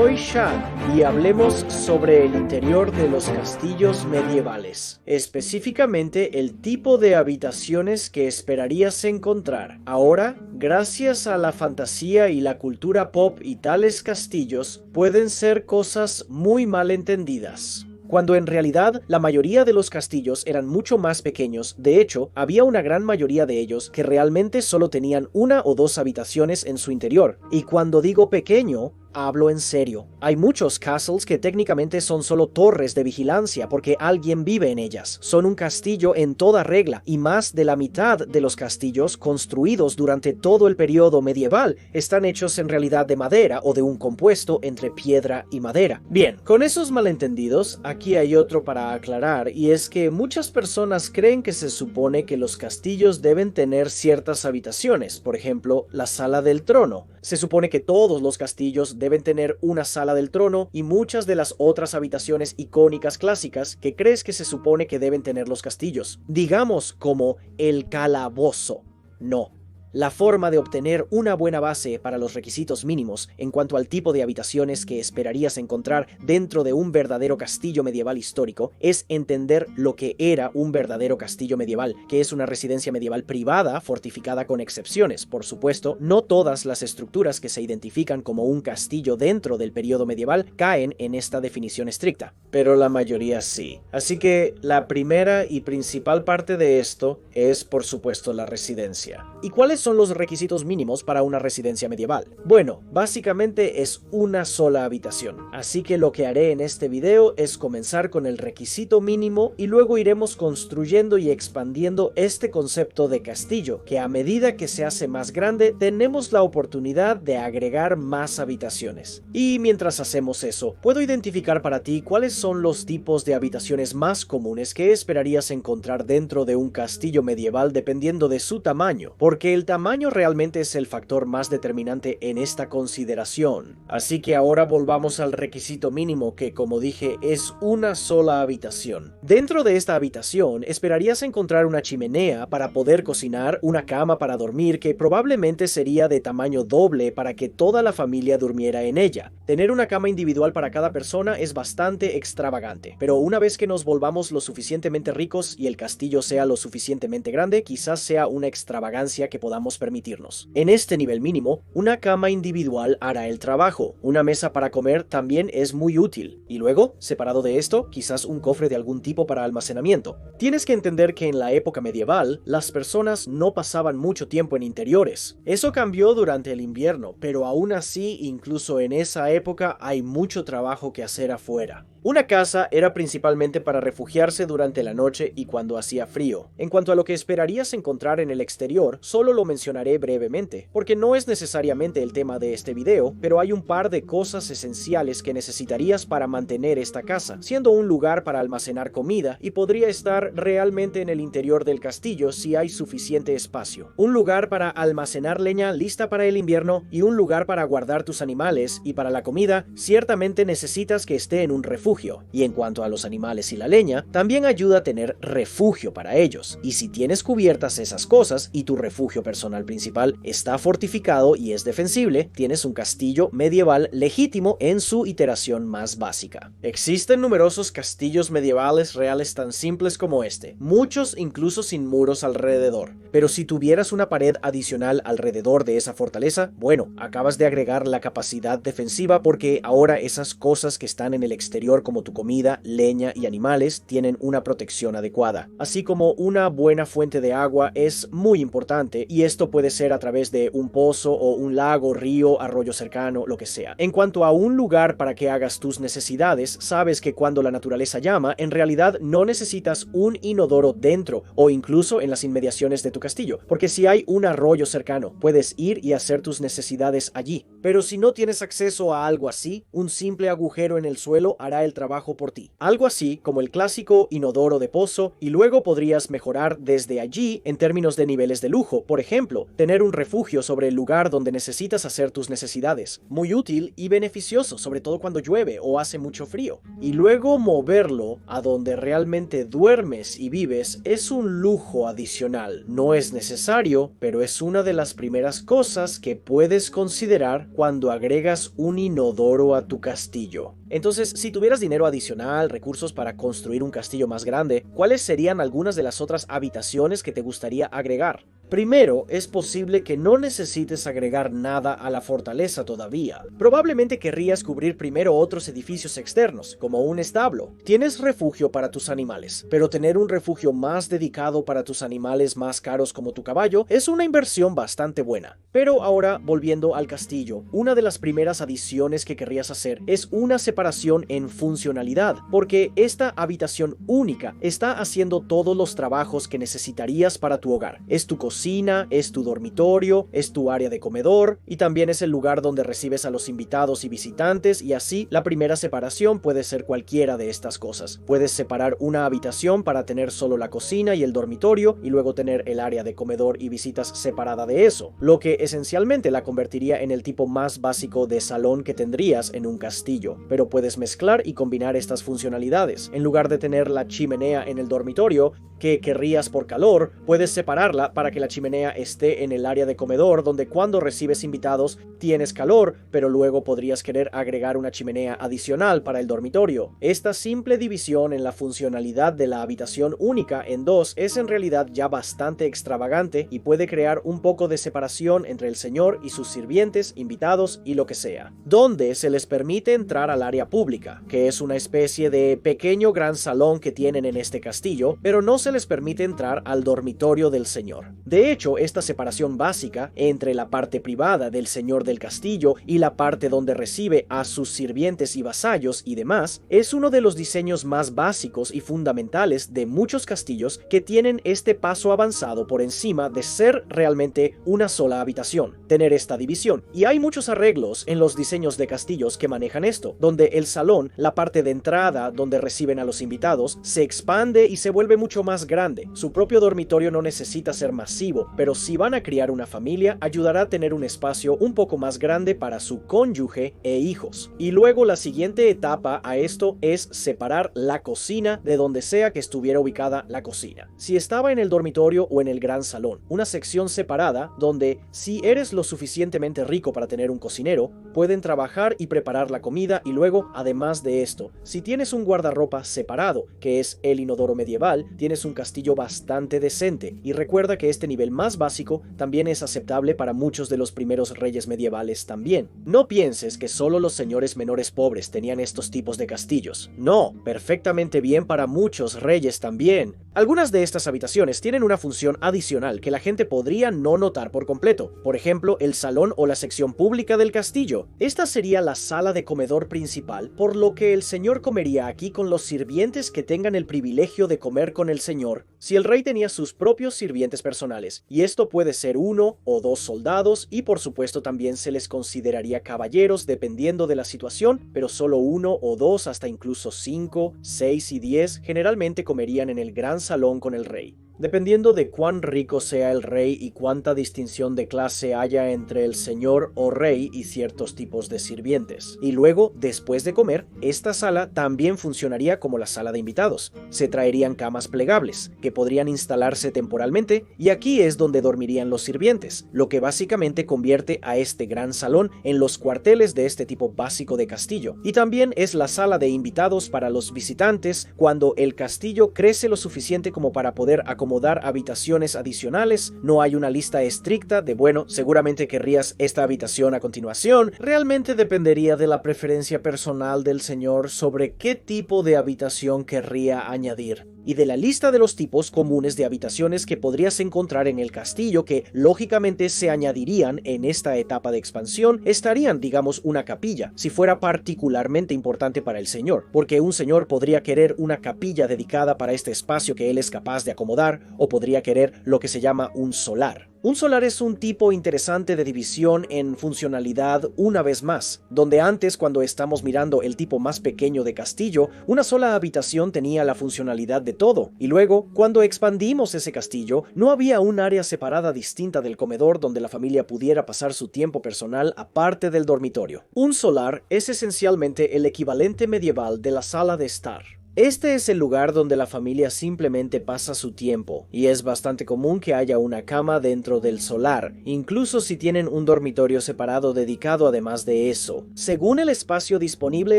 Soy Shad y hablemos sobre el interior de los castillos medievales, específicamente el tipo de habitaciones que esperarías encontrar. Ahora, gracias a la fantasía y la cultura pop y tales castillos pueden ser cosas muy mal entendidas, cuando en realidad la mayoría de los castillos eran mucho más pequeños. De hecho, había una gran mayoría de ellos que realmente solo tenían una o dos habitaciones en su interior. Y cuando digo pequeño, hablo en serio. Hay muchos castles que técnicamente son solo torres de vigilancia porque alguien vive en ellas. Son un castillo en toda regla, y más de la mitad de los castillos construidos durante todo el periodo medieval están hechos en realidad de madera o de un compuesto entre piedra y madera. Bien, con esos malentendidos, aquí hay otro para aclarar, y es que muchas personas creen que se supone que los castillos deben tener ciertas habitaciones, por ejemplo, la sala del trono. Se supone que todos los castillos deben tener una sala del trono y muchas de las otras habitaciones icónicas clásicas que crees que se supone que deben tener los castillos. Digamos como el calabozo. No. La forma de obtener una buena base para los requisitos mínimos en cuanto al tipo de habitaciones que esperarías encontrar dentro de un verdadero castillo medieval histórico es entender lo que era un verdadero castillo medieval, que es una residencia medieval privada fortificada con excepciones. Por supuesto, no todas las estructuras que se identifican como un castillo dentro del periodo medieval caen en esta definición estricta, pero la mayoría sí. Así que la primera y principal parte de esto es, por supuesto, la residencia. ¿Y cuáles son los requisitos mínimos para una residencia medieval? Bueno, básicamente es una sola habitación. Así que lo que haré en este video es comenzar con el requisito mínimo y luego iremos construyendo y expandiendo este concepto de castillo, que a medida que se hace más grande tenemos la oportunidad de agregar más habitaciones. Y mientras hacemos eso, puedo identificar para ti cuáles son los tipos de habitaciones más comunes que esperarías encontrar dentro de un castillo medieval dependiendo de su tamaño, porque el tamaño realmente es el factor más determinante en esta consideración. Así que ahora volvamos al requisito mínimo, que como dije es una sola habitación. Dentro de esta habitación esperarías encontrar una chimenea para poder cocinar, una cama para dormir que probablemente sería de tamaño doble para que toda la familia durmiera en ella. Tener una cama individual para cada persona es bastante extravagante, pero una vez que nos volvamos lo suficientemente ricos y el castillo sea lo suficientemente grande, quizás sea una extravagancia que podamos permitirnos. En este nivel mínimo, una cama individual hará el trabajo. Una mesa para comer también es muy útil. Y luego, separado de esto, quizás un cofre de algún tipo para almacenamiento. Tienes que entender que en la época medieval, las personas no pasaban mucho tiempo en interiores. Eso cambió durante el invierno, pero aún así, incluso en esa época, hay mucho trabajo que hacer afuera. Una casa era principalmente para refugiarse durante la noche y cuando hacía frío. En cuanto a lo que esperarías encontrar en el exterior, solo lo mencionaré brevemente, porque no es necesariamente el tema de este video, pero hay un par de cosas esenciales que necesitarías para mantener esta casa, siendo un lugar para almacenar comida y podría estar realmente en el interior del castillo si hay suficiente espacio. Un lugar para almacenar leña lista para el invierno y un lugar para guardar tus animales, y para la comida, ciertamente necesitas que esté en un refugio. Y en cuanto a los animales y la leña, también ayuda a tener refugio para ellos. Y si tienes cubiertas esas cosas y tu refugio personal principal está fortificado y es defensible, tienes un castillo medieval legítimo en su iteración más básica. Existen numerosos castillos medievales reales tan simples como este, muchos incluso sin muros alrededor. Pero si tuvieras una pared adicional alrededor de esa fortaleza, bueno, acabas de agregar la capacidad defensiva, porque ahora esas cosas que están en el exterior como tu comida, leña y animales tienen una protección adecuada. Así como una buena fuente de agua es muy importante, y esto puede ser a través de un pozo o un lago, río, arroyo cercano, lo que sea. En cuanto a un lugar para que hagas tus necesidades, sabes que cuando la naturaleza llama, en realidad no necesitas un inodoro dentro o incluso en las inmediaciones de tu castillo, porque si hay un arroyo cercano, puedes ir y hacer tus necesidades allí. Pero si no tienes acceso a algo así, un simple agujero en el suelo hará el trabajo por ti. Algo así como el clásico inodoro de pozo, y luego podrías mejorar desde allí en términos de niveles de lujo. Por ejemplo, ejemplo, tener un refugio sobre el lugar donde necesitas hacer tus necesidades. Muy útil y beneficioso, sobre todo cuando llueve o hace mucho frío. Y luego moverlo a donde realmente duermes y vives es un lujo adicional. No es necesario, pero es una de las primeras cosas que puedes considerar cuando agregas un inodoro a tu castillo. Entonces, si tuvieras dinero adicional, recursos para construir un castillo más grande, ¿cuáles serían algunas de las otras habitaciones que te gustaría agregar? Primero, es posible que no necesites agregar nada a la fortaleza todavía. Probablemente querrías cubrir primero otros edificios externos, como un establo. Tienes refugio para tus animales, pero tener un refugio más dedicado para tus animales más caros como tu caballo es una inversión bastante buena. Pero ahora, volviendo al castillo, una de las primeras adiciones que querrías hacer es una separación en funcionalidad, porque esta habitación única está haciendo todos los trabajos que necesitarías para tu hogar. Es tu cocina, es tu dormitorio, es tu área de comedor y también es el lugar donde recibes a los invitados y visitantes, y así la primera separación puede ser cualquiera de estas cosas. Puedes separar una habitación para tener solo la cocina y el dormitorio y luego tener el área de comedor y visitas separada de eso, lo que esencialmente la convertiría en el tipo más básico de salón que tendrías en un castillo. Pero puedes mezclar y combinar estas funcionalidades. En lugar de tener la chimenea en el dormitorio que querrías por calor, puedes separarla para que la chimenea esté en el área de comedor, donde cuando recibes invitados tienes calor, pero luego podrías querer agregar una chimenea adicional para el dormitorio. Esta simple división en la funcionalidad de la habitación única en dos es en realidad ya bastante extravagante y puede crear un poco de separación entre el señor y sus sirvientes, invitados y lo que sea, donde se les permite entrar al área pública, que es una especie de pequeño gran salón que tienen en este castillo, pero no se les permite entrar al dormitorio del señor. De hecho, esta separación básica entre la parte privada del señor del castillo y la parte donde recibe a sus sirvientes y vasallos y demás es uno de los diseños más básicos y fundamentales de muchos castillos que tienen este paso avanzado por encima de ser realmente una sola habitación, tener esta división. Y hay muchos arreglos en los diseños de castillos que manejan esto, donde el salón, la parte de entrada donde reciben a los invitados, se expande y se vuelve mucho más grande. Su propio dormitorio no necesita ser masivo, pero si van a criar una familia, ayudará a tener un espacio un poco más grande para su cónyuge e hijos. Y luego la siguiente etapa a esto es separar la cocina de donde sea que estuviera ubicada la cocina. Si estaba en el dormitorio o en el gran salón, una sección separada donde, si eres lo suficientemente rico para tener un cocinero, pueden trabajar y preparar la comida. Y luego, además de esto, si tienes un guardarropa separado, que es el inodoro medieval, tienes un castillo bastante decente. Y recuerda que este nivel más básico también es aceptable para muchos de los primeros reyes medievales también. No pienses que solo los señores menores pobres tenían estos tipos de castillos. No, perfectamente bien para muchos reyes también. Algunas de estas habitaciones tienen una función adicional que la gente podría no notar por completo. Por ejemplo, el salón o la sección pública del castillo. Esta sería la sala de comedor principal, por lo que el señor comería aquí con los sirvientes que tengan el privilegio de comer con el señor. Si el rey tenía sus propios sirvientes personales, y esto puede ser 1 o 2 soldados, y por supuesto también se les consideraría caballeros dependiendo de la situación, pero solo 1 o 2 hasta incluso 5, 6 y 10 generalmente comerían en el gran salón con el rey. Dependiendo de cuán rico sea el rey y cuánta distinción de clase haya entre el señor o rey y ciertos tipos de sirvientes. Y luego, después de comer, esta sala también funcionaría como la sala de invitados. Se traerían camas plegables, que podrían instalarse temporalmente, y aquí es donde dormirían los sirvientes, lo que básicamente convierte a este gran salón en los cuarteles de este tipo básico de castillo. Y también es la sala de invitados para los visitantes cuando el castillo crece lo suficiente como para poder acomodar habitaciones adicionales. No hay una lista estricta de, bueno, seguramente querrías esta habitación a continuación. Realmente dependería de la preferencia personal del señor sobre qué tipo de habitación querría añadir, y de la lista de los tipos comunes de habitaciones que podrías encontrar en el castillo que lógicamente se añadirían en esta etapa de expansión, estarían, digamos, una capilla, si fuera particularmente importante para el señor, porque un señor podría querer una capilla dedicada para este espacio que él es capaz de acomodar, o podría querer lo que se llama un solar. Un solar es un tipo interesante de división en funcionalidad una vez más, donde antes, cuando estamos mirando el tipo más pequeño de castillo, una sola habitación tenía la funcionalidad de todo, y luego, cuando expandimos ese castillo, no había un área separada distinta del comedor donde la familia pudiera pasar su tiempo personal aparte del dormitorio. Un solar es esencialmente el equivalente medieval de la sala de estar. Este es el lugar donde la familia simplemente pasa su tiempo, y es bastante común que haya una cama dentro del solar, incluso si tienen un dormitorio separado dedicado además de eso. Según el espacio disponible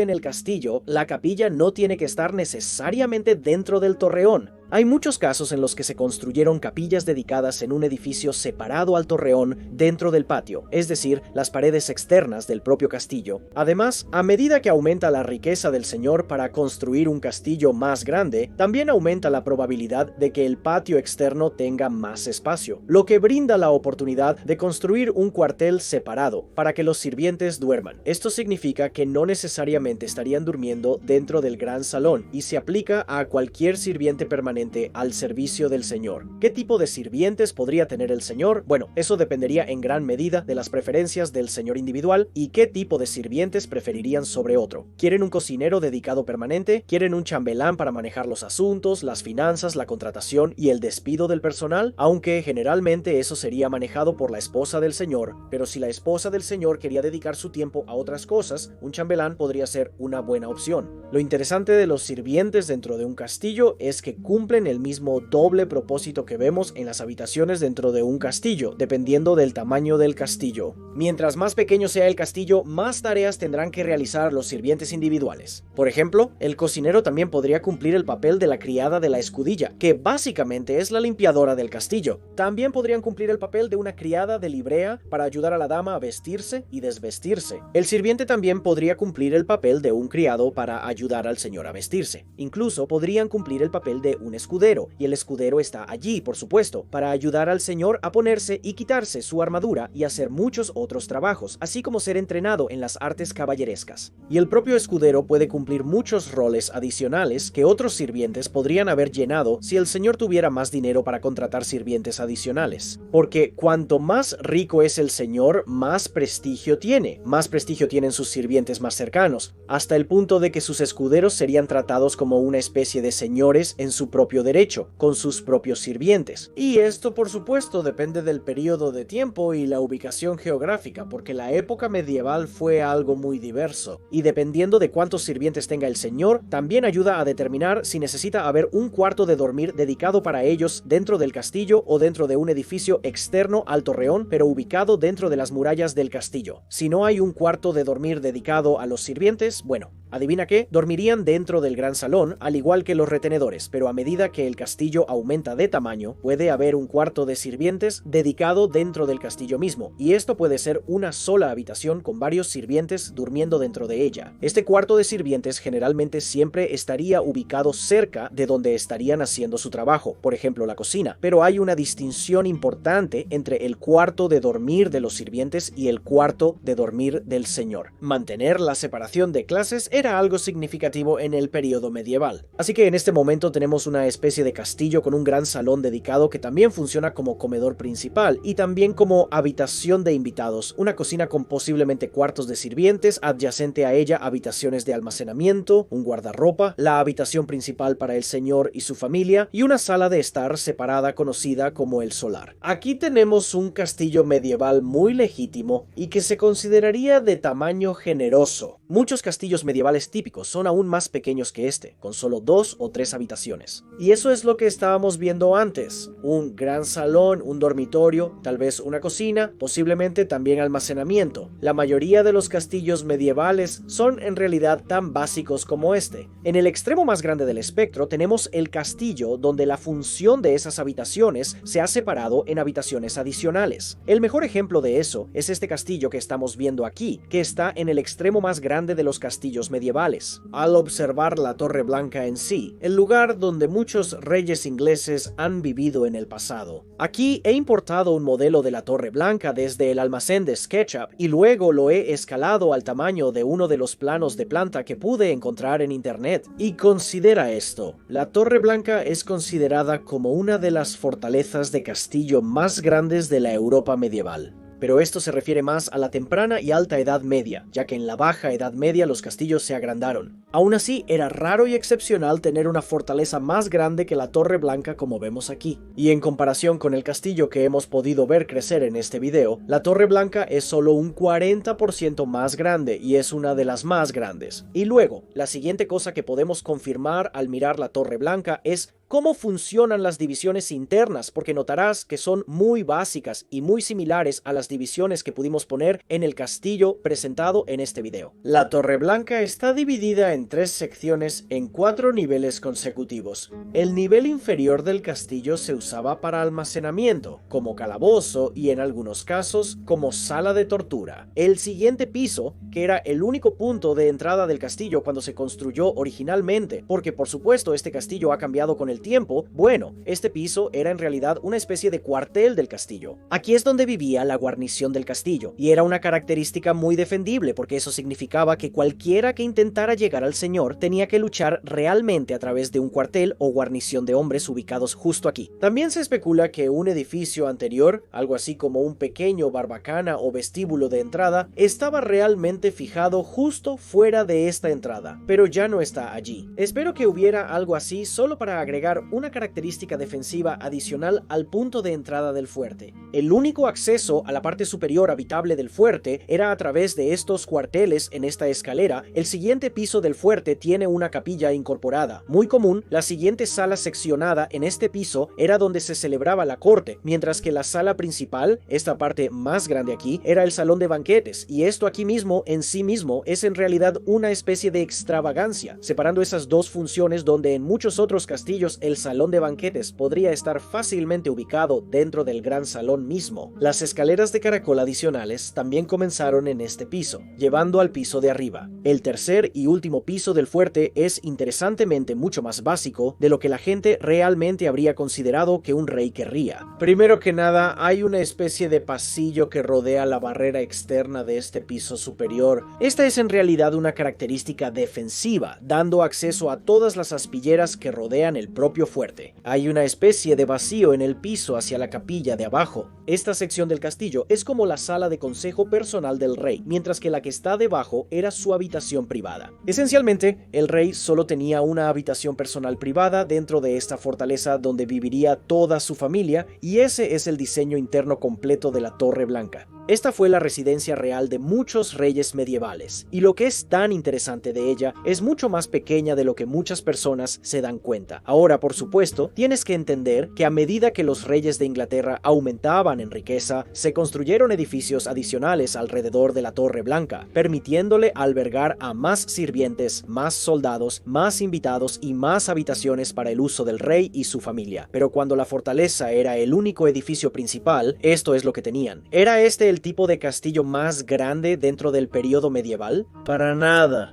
en el castillo, la capilla no tiene que estar necesariamente dentro del torreón. Hay muchos casos en los que se construyeron capillas dedicadas en un edificio separado al torreón dentro del patio, es decir, las paredes externas del propio castillo. Además, a medida que aumenta la riqueza del señor para construir un castillo más grande, también aumenta la probabilidad de que el patio externo tenga más espacio, lo que brinda la oportunidad de construir un cuartel separado para que los sirvientes duerman. Esto significa que no necesariamente estarían durmiendo dentro del gran salón y se aplica a cualquier sirviente permanente al servicio del señor. ¿Qué tipo de sirvientes podría tener el señor? Bueno, eso dependería en gran medida de las preferencias del señor individual y qué tipo de sirvientes preferirían sobre otro. ¿Quieren un cocinero dedicado permanente? ¿Quieren un chambelán para manejar los asuntos, las finanzas, la contratación y el despido del personal? Aunque generalmente eso sería manejado por la esposa del señor, pero si la esposa del señor quería dedicar su tiempo a otras cosas, un chambelán podría ser una buena opción. Lo interesante de los sirvientes dentro de un castillo es que cumplen el mismo doble propósito que vemos en las habitaciones dentro de un castillo, dependiendo del tamaño del castillo. Mientras más pequeño sea el castillo, más tareas tendrán que realizar los sirvientes individuales. Por ejemplo, el cocinero también podría cumplir el papel de la criada de la escudilla, que básicamente es la limpiadora del castillo. También podrían cumplir el papel de una criada de librea para ayudar a la dama a vestirse y desvestirse. El sirviente también podría cumplir el papel de un criado para ayudar al señor a vestirse. Incluso podrían cumplir el papel de un escudero, y el escudero está allí, por supuesto, para ayudar al señor a ponerse y quitarse su armadura y hacer muchos otros trabajos, así como ser entrenado en las artes caballerescas. Y el propio escudero puede cumplir muchos roles adicionales que otros sirvientes podrían haber llenado si el señor tuviera más dinero para contratar sirvientes adicionales. Porque cuanto más rico es el señor, más prestigio tienen sus sirvientes más cercanos, hasta el punto de que sus escuderos serían tratados como una especie de señores en su propio derecho, con sus propios sirvientes. Y esto, por supuesto, depende del periodo de tiempo y la ubicación geográfica, porque la época medieval fue algo muy diverso, y dependiendo de cuántos sirvientes tenga el señor, también ayuda a determinar si necesita haber un cuarto de dormir dedicado para ellos dentro del castillo o dentro de un edificio externo al torreón, pero ubicado dentro de las murallas del castillo. Si no hay un cuarto de dormir dedicado a los sirvientes, bueno, ¿adivina qué? Dormirían dentro del gran salón, al igual que los retenedores, pero a medida que el castillo aumenta de tamaño, puede haber un cuarto de sirvientes dedicado dentro del castillo mismo, y esto puede ser una sola habitación con varios sirvientes durmiendo dentro de ella. Este cuarto de sirvientes generalmente siempre estaría ubicado cerca de donde estarían haciendo su trabajo, por ejemplo la cocina, pero hay una distinción importante entre el cuarto de dormir de los sirvientes y el cuarto de dormir del señor. Mantener la separación de clases era algo significativo en el periodo medieval. Así que en este momento tenemos una especie de castillo con un gran salón dedicado que también funciona como comedor principal y también como habitación de invitados, una cocina con posiblemente cuartos de sirvientes, adyacente a ella habitaciones de almacenamiento, un guardarropa, la habitación principal para el señor y su familia y una sala de estar separada conocida como el solar. Aquí tenemos un castillo medieval muy legítimo y que se consideraría de tamaño generoso. Muchos castillos medievales típicos son aún más pequeños que este, con solo 2 o 3 habitaciones. Y eso es lo que estábamos viendo antes. Un gran salón, un dormitorio, tal vez una cocina, posiblemente también almacenamiento. La mayoría de los castillos medievales son en realidad tan básicos como este. En el extremo más grande del espectro tenemos el castillo, donde la función de esas habitaciones se ha separado en habitaciones adicionales. El mejor ejemplo de eso es este castillo que estamos viendo aquí, que está en el extremo más grande grande de los castillos medievales, al observar la Torre Blanca en sí, el lugar donde muchos reyes ingleses han vivido en el pasado. Aquí he importado un modelo de la Torre Blanca desde el almacén de SketchUp y luego lo he escalado al tamaño de uno de los planos de planta que pude encontrar en internet. Y considera esto, la Torre Blanca es considerada como una de las fortalezas de castillo más grandes de la Europa medieval. Pero esto se refiere más a la temprana y alta Edad Media, ya que en la Baja Edad Media los castillos se agrandaron. Aún así, era raro y excepcional tener una fortaleza más grande que la Torre Blanca como vemos aquí. Y en comparación con el castillo que hemos podido ver crecer en este video, la Torre Blanca es solo un 40% más grande y es una de las más grandes. Y luego, la siguiente cosa que podemos confirmar al mirar la Torre Blanca es cómo funcionan las divisiones internas, porque notarás que son muy básicas y muy similares a las divisiones que pudimos poner en el castillo presentado en este video. La Torre Blanca está dividida en 3 secciones en 4 niveles consecutivos. El nivel inferior del castillo se usaba para almacenamiento, como calabozo y en algunos casos como sala de tortura. El siguiente piso, que era el único punto de entrada del castillo cuando se construyó originalmente, porque por supuesto este castillo ha cambiado con el tiempo, bueno, este piso era en realidad una especie de cuartel del castillo. Aquí es donde vivía la guarnición del castillo, y era una característica muy defendible porque eso significaba que cualquiera que intentara llegar al señor tenía que luchar realmente a través de un cuartel o guarnición de hombres ubicados justo aquí. También se especula que un edificio anterior, algo así como un pequeño barbacana o vestíbulo de entrada, estaba realmente fijado justo fuera de esta entrada, pero ya no está allí. Espero que hubiera algo así solo para agregar una característica defensiva adicional al punto de entrada del fuerte. El único acceso a la parte superior habitable del fuerte era a través de estos cuarteles en esta escalera. El siguiente piso del fuerte tiene una capilla incorporada. Muy común, la siguiente sala seccionada en este piso era donde se celebraba la corte, mientras que la sala principal, esta parte más grande aquí, era el salón de banquetes, y esto aquí mismo en sí mismo es en realidad una especie de extravagancia, separando esas dos funciones donde en muchos otros castillos el salón de banquetes podría estar fácilmente ubicado dentro del gran salón mismo. Las escaleras de caracol adicionales también comenzaron en este piso, llevando al piso de arriba. El tercer y último piso del fuerte es interesantemente mucho más básico de lo que la gente realmente habría considerado que un rey querría. Primero que nada, hay una especie de pasillo que rodea la barrera externa de este piso superior. Esta es en realidad una característica defensiva, dando acceso a todas las aspilleras que rodean el propio fuerte. Hay una especie de vacío en el piso hacia la capilla de abajo. Esta sección del castillo es como la sala de consejo personal del rey, mientras que la que está debajo era su habitación privada. Esencialmente, el rey solo tenía una habitación personal privada dentro de esta fortaleza donde viviría toda su familia, y ese es el diseño interno completo de la Torre Blanca. Esta fue la residencia real de muchos reyes medievales, y lo que es tan interesante de ella es mucho más pequeña de lo que muchas personas se dan cuenta. Ahora, por supuesto, tienes que entender que a medida que los reyes de Inglaterra aumentaban en riqueza, se construyeron edificios adicionales alrededor de la Torre Blanca, permitiéndole albergar a más sirvientes, más soldados, más invitados y más habitaciones para el uso del rey y su familia. Pero cuando la fortaleza era el único edificio principal, esto es lo que tenían. ¿Era este el tipo de castillo más grande dentro del periodo medieval? Para nada.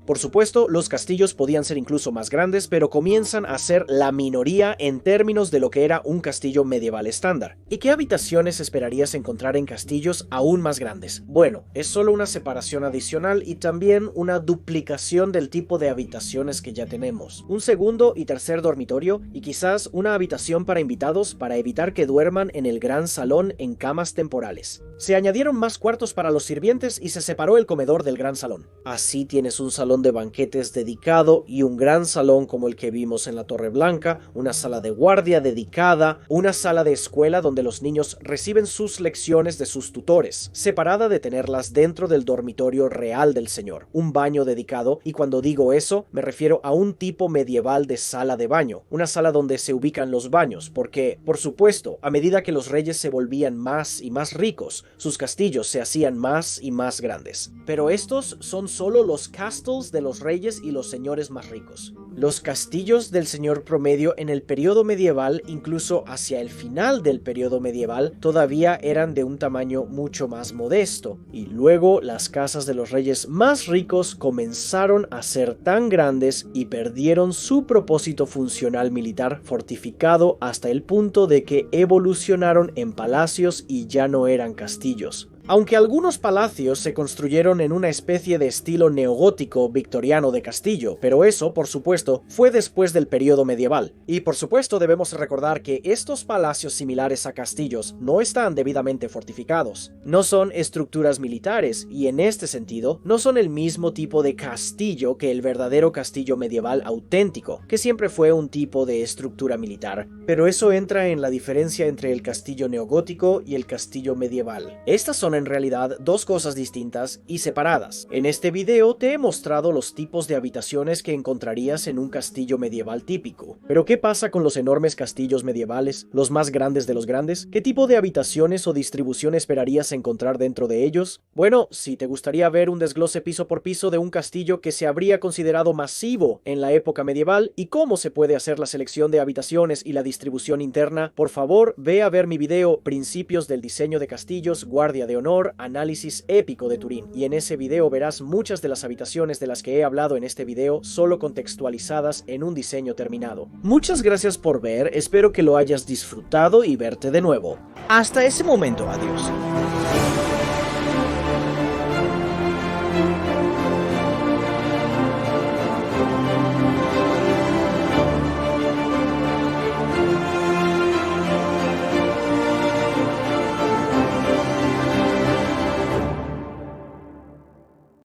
Por supuesto, los castillos podían ser incluso más grandes, pero comienzan a ser la minoría en términos de lo que era un castillo medieval estándar. ¿Y qué habitaciones esperarías encontrar en castillos aún más grandes? Bueno, es solo una separación adicional y también una duplicación del tipo de habitaciones que ya tenemos. Un segundo y tercer dormitorio y quizás una habitación para invitados para evitar que duerman en el gran salón en camas temporales. Se añadieron más cuartos para los sirvientes y se separó el comedor del gran salón. Así tienes un salón de banquetes dedicado y un gran salón como el que vimos en la Torre Blanca, una sala de guardia dedicada, una sala de escuela donde los niños reciben sus lecciones de sus tutores, separada de tenerlas dentro del dormitorio real del señor, un baño dedicado, y cuando digo eso me refiero a un tipo medieval de sala de baño, una sala donde se ubican los baños, porque, por supuesto, a medida que los reyes se volvían más y más ricos, sus castillos se hacían más y más grandes. Pero estos son solo los castles castles de los reyes y los señores más ricos. Los castillos del señor promedio en el periodo medieval, incluso hacia el final del periodo medieval, todavía eran de un tamaño mucho más modesto, y luego las casas de los reyes más ricos comenzaron a ser tan grandes y perdieron su propósito funcional militar fortificado hasta el punto de que evolucionaron en palacios y ya no eran castillos. Aunque algunos palacios se construyeron en una especie de estilo neogótico victoriano de castillo, pero eso, por supuesto, fue después del periodo medieval. Y por supuesto debemos recordar que estos palacios similares a castillos no están debidamente fortificados, no son estructuras militares y en este sentido no son el mismo tipo de castillo que el verdadero castillo medieval auténtico, que siempre fue un tipo de estructura militar. Pero eso entra en la diferencia entre el castillo neogótico y el castillo medieval. Estas son en realidad dos cosas distintas y separadas. En este video te he mostrado los tipos de habitaciones que encontrarías en un castillo medieval típico. Pero ¿qué pasa con los enormes castillos medievales, los más grandes de los grandes? ¿Qué tipo de habitaciones o distribución esperarías encontrar dentro de ellos? Bueno, si te gustaría ver un desglose piso por piso de un castillo que se habría considerado masivo en la época medieval y cómo se puede hacer la selección de habitaciones y la distribución interna, por favor ve a ver mi video Principios del diseño de castillos, Guardia de Honor, análisis épico de Turín, y en ese video verás muchas de las habitaciones de las que he hablado en este video solo contextualizadas en un diseño terminado. Muchas gracias por ver, espero que lo hayas disfrutado y verte de nuevo. Hasta ese momento, adiós.